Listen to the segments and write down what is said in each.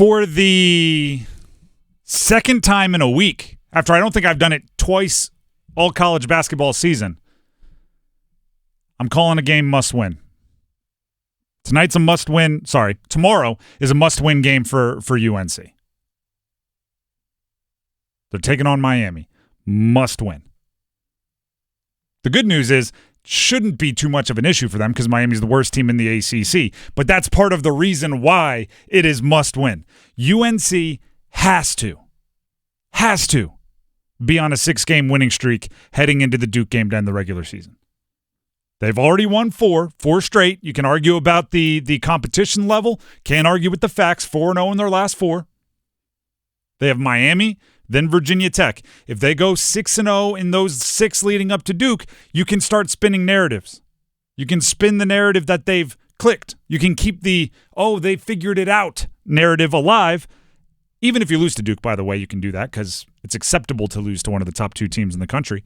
For the second time in a week, after I don't think I've done it twice all college basketball season, I'm calling a game must win. Tonight's a must win. Sorry, tomorrow is a must win game for UNC. They're taking on Miami. Must win. The good news is, shouldn't be too much of an issue for them because Miami's the worst team in the ACC. But that's part of the reason why it is must win. UNC has to be on a 6-game winning streak heading into the Duke game to end the regular season. They've already won four straight. You can argue about the competition level. Can't argue with the facts. 4-0 in their last 4. They have Miami, then Virginia Tech. If they go 6-0 in those 6 leading up to Duke, you can start spinning narratives. You can spin the narrative that they've clicked. You can keep the, they figured it out narrative alive. Even if you lose to Duke, by the way, you can do that because it's acceptable to lose to one of the top 2 teams in the country.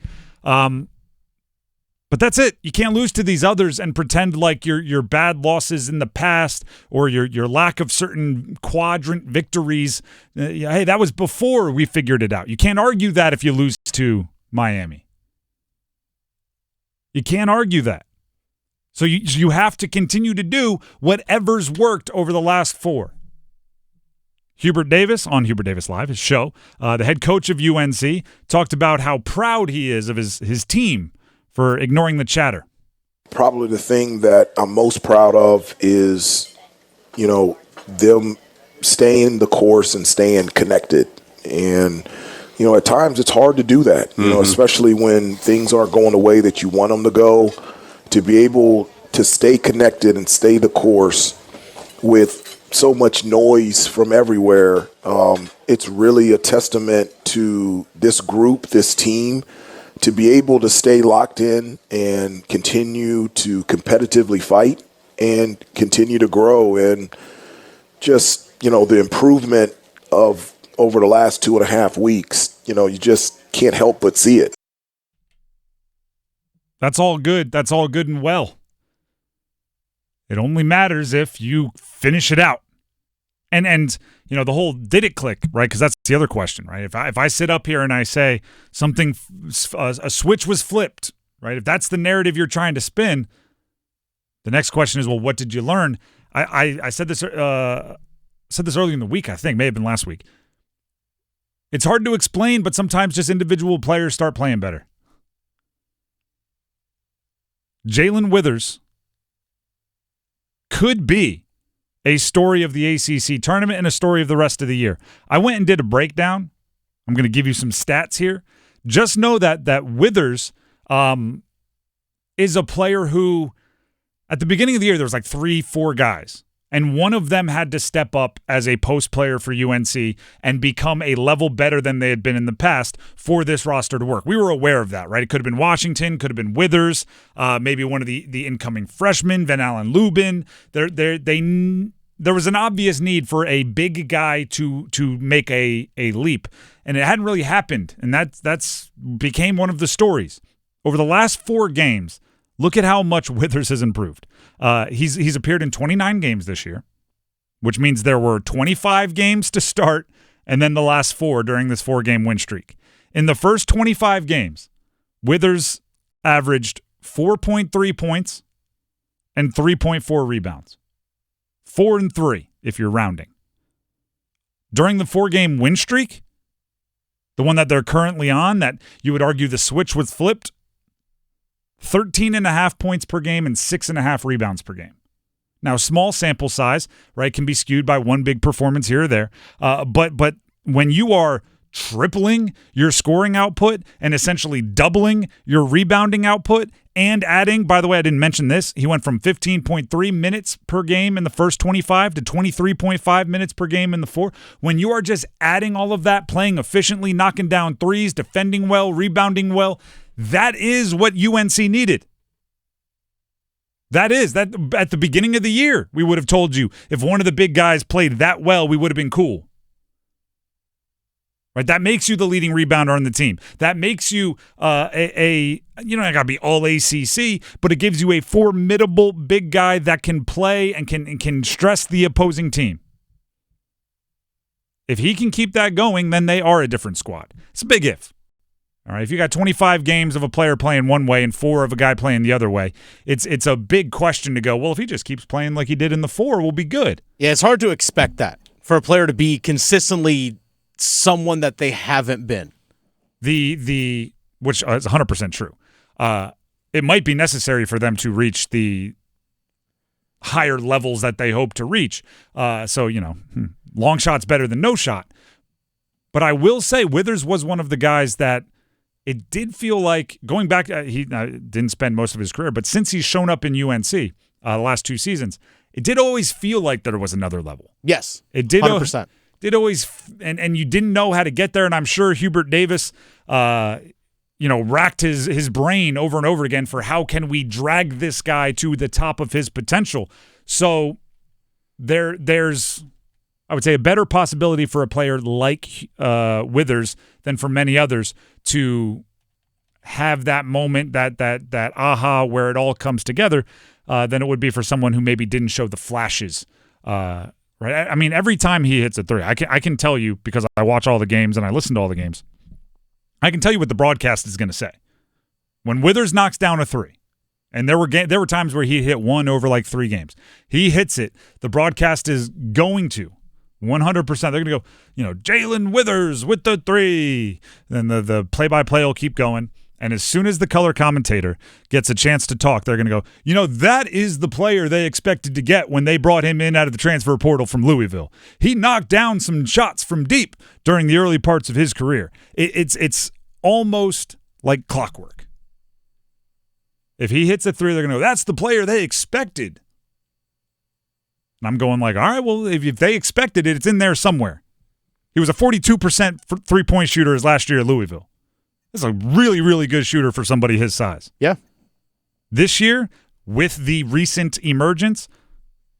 But that's it. You can't lose to these others and pretend like your bad losses in the past or your lack of certain quadrant victories. Hey, that was before we figured it out. You can't argue that if you lose to Miami. You can't argue that. So you have to continue to do whatever's worked over the last 4. Hubert Davis, on Hubert Davis Live, his show, the head coach of UNC, talked about how proud he is of his team for ignoring the chatter. Probably the thing that I'm most proud of is, them staying the course and staying connected. And, at times it's hard to do that, especially when things aren't going the way that you want them to go. To be able to stay connected and stay the course with so much noise from everywhere, it's really a testament to this group, this team, to be able to stay locked in and continue to competitively fight and continue to grow. And just, the improvement of over the last 2.5 weeks, you just can't help but see it. That's all good. That's all good and well. It only matters if you finish it out. And the whole did it click, right? Because that's the other question, right? If I sit up here and I say something, a switch was flipped, right? If that's the narrative you're trying to spin, the next question is, well, what did you learn? I said this earlier in the week, I think, may have been last week. It's hard to explain, but sometimes just individual players start playing better. Jaylen Withers could be a story of the ACC tournament and a story of the rest of the year. I went and did a breakdown. I'm going to give you some stats here. Just know that Withers is a player who, at the beginning of the year, there was like 3-4 guys, and one of them had to step up as a post player for UNC and become a level better than they had been in the past for this roster to work. We were aware of that, right? It could have been Washington, could have been Withers, maybe one of the incoming freshmen, Van Allen Lubin. There was an obvious need for a big guy to make a leap, and it hadn't really happened, and that's became one of the stories. Over the last 4 games, look at how much Withers has improved. He's appeared in 29 games this year, which means there were 25 games to start, and then the last 4 during this 4-game win streak. In the first 25 games, Withers averaged 4.3 points and 3.4 rebounds. 4 and 3, if you're rounding. During the 4-game win streak, the one that they're currently on, that you would argue the switch was flipped, 13.5 points per game and 6.5 rebounds per game. Now, small sample size, right, can be skewed by one big performance here or there. But when you are tripling your scoring output and essentially doubling your rebounding output and adding, by the way, I didn't mention this, he went from 15.3 minutes per game in the first 25 to 23.5 minutes per game in the 4. When you are just adding all of that, playing efficiently, knocking down threes, defending well, rebounding well, that is what UNC needed. That at the beginning of the year, we would have told you if one of the big guys played that well, we would have been cool. Right? That makes you the leading rebounder on the team. That makes you you don't got to be all ACC, but it gives you a formidable big guy that can play and can stress the opposing team. If he can keep that going, then they are a different squad. It's a big if. All right, if you got 25 games of a player playing one way and 4 of a guy playing the other way, it's a big question to go, well, if he just keeps playing like he did in the 4, we'll be good. Yeah, it's hard to expect that for a player to be consistently someone that they haven't been. Which is 100% true. It might be necessary for them to reach the higher levels that they hope to reach. So, long shot's better than no shot. But I will say Withers was one of the guys that it did feel like, going back, he didn't spend most of his career, but since he's shown up in UNC the last 2 seasons, it did always feel like there was another level. Yes, it did. 100%. Did always, and you didn't know how to get there. And I'm sure Hubert Davis, racked his brain over and over again for how can we drag this guy to the top of his potential. So there's, I would say, a better possibility for a player like Withers than for many others to have that moment, that aha, where it all comes together, than it would be for someone who maybe didn't show the flashes. Right? I mean, every time he hits a 3, I can tell you, because I watch all the games and I listen to all the games, I can tell you what the broadcast is going to say. When Withers knocks down a 3, and there were times where he hit 1 over like 3 games, he hits it, the broadcast is going to 100%. They're going to go, Jaylen Withers with the 3. Then the play-by-play will keep going. And as soon as the color commentator gets a chance to talk, they're going to go, that is the player they expected to get when they brought him in out of the transfer portal from Louisville. He knocked down some shots from deep during the early parts of his career. It's almost like clockwork. If he hits a 3, they're going to go, that's the player they expected. And I'm going like, all right, well, if they expected it, it's in there somewhere. He was a 42% three-point shooter his last year at Louisville. That's a really, really good shooter for somebody his size. Yeah. This year, with the recent emergence,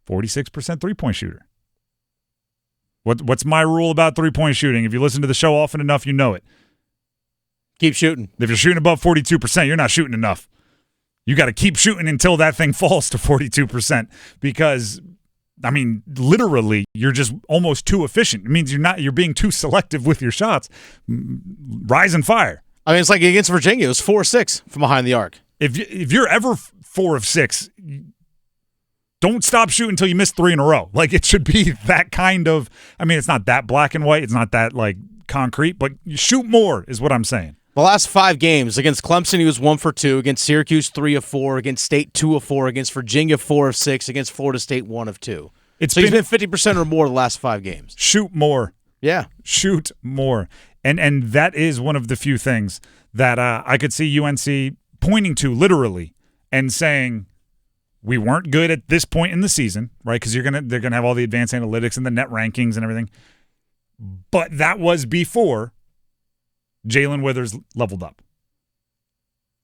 46% three-point shooter. What's my rule about three-point shooting? If you listen to the show often enough, you know it. Keep shooting. If you're shooting above 42%, you're not shooting enough. You got to keep shooting until that thing falls to 42%, because literally, you're just almost too efficient. It means you're being too selective with your shots. Rise and fire. It's like against Virginia. It was 4-6 from behind the arc. If you're ever 4 of 6, don't stop shooting until you miss 3 in a row. Like, it should be that kind of. It's not that black and white. It's not that like concrete, but you shoot more is what I'm saying. The last 5 games, against Clemson, he was 1 for 2. Against Syracuse, 3 of 4. Against State, 2 of 4. Against Virginia, 4 of 6. Against Florida State, 1 of 2. He's been 50% or more the last 5 games. Shoot more. Yeah. Shoot more. And that is one of the few things that I could see UNC pointing to literally and saying, we weren't good at this point in the season, right? Because they're gonna have all the advanced analytics and the net rankings and everything. But that was before Jaylen Withers leveled up.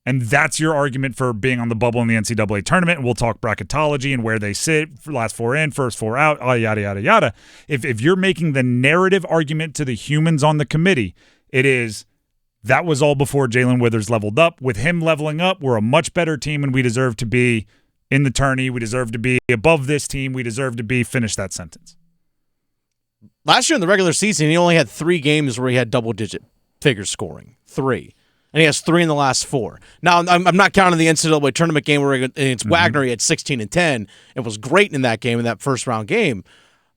And that's your argument for being on the bubble in the NCAA tournament. And we'll talk bracketology and where they sit, for last 4 in, first 4 out, yada, yada, yada. If you're making the narrative argument to the humans on the committee, it is that was all before Jaylen Withers leveled up. With him leveling up, we're a much better team and we deserve to be in the tourney. We deserve to be above this team. We deserve to be, finish that sentence. Last year in the regular season, he only had 3 games where he had double-digit figure scoring. 3. And he has 3 in the last 4. Now, I'm not counting the NCAA tournament game where against Wagner he had 16 and 10. It was great in that game, in that first-round game.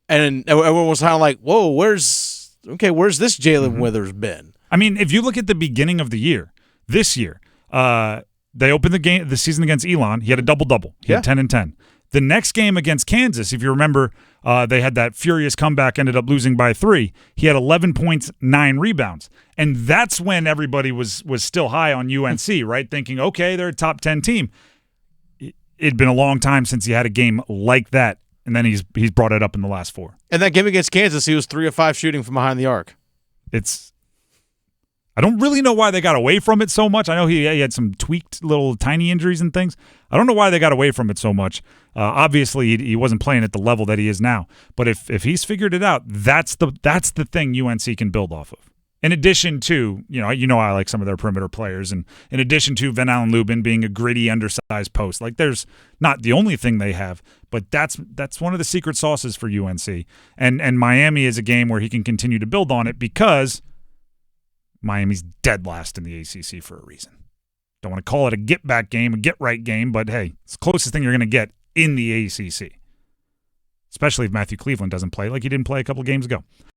And everyone was kind of like, whoa, where's this Jaylen Withers been? If you look at the beginning of the year, this year, they opened the season against Elon. He had a double-double. He had 10 and 10. The next game against Kansas, if you remember, they had that furious comeback, ended up losing by 3. He had 11 points, 9 rebounds. And that's when everybody was still high on UNC, right? Thinking, okay, they're a top 10 team. It'd been a long time since he had a game like that, and then he's brought it up in the last 4. And that game against Kansas, he was 3 of 5 shooting from behind the arc. I don't really know why they got away from it so much. I know he had some tweaked little tiny injuries and things. I don't know why they got away from it so much. Obviously, he wasn't playing at the level that he is now. But if he's figured it out, that's the thing UNC can build off of. In addition to, I like some of their perimeter players, and in addition to Van Allen Lubin being a gritty, undersized post, like there's not the only thing they have, but that's one of the secret sauces for UNC. And Miami is a game where he can continue to build on it because Miami's dead last in the ACC for a reason. Don't want to call it a get-back game, a get-right game, but hey, it's the closest thing you're going to get in the ACC, especially if Matthew Cleveland doesn't play like he didn't play a couple games ago.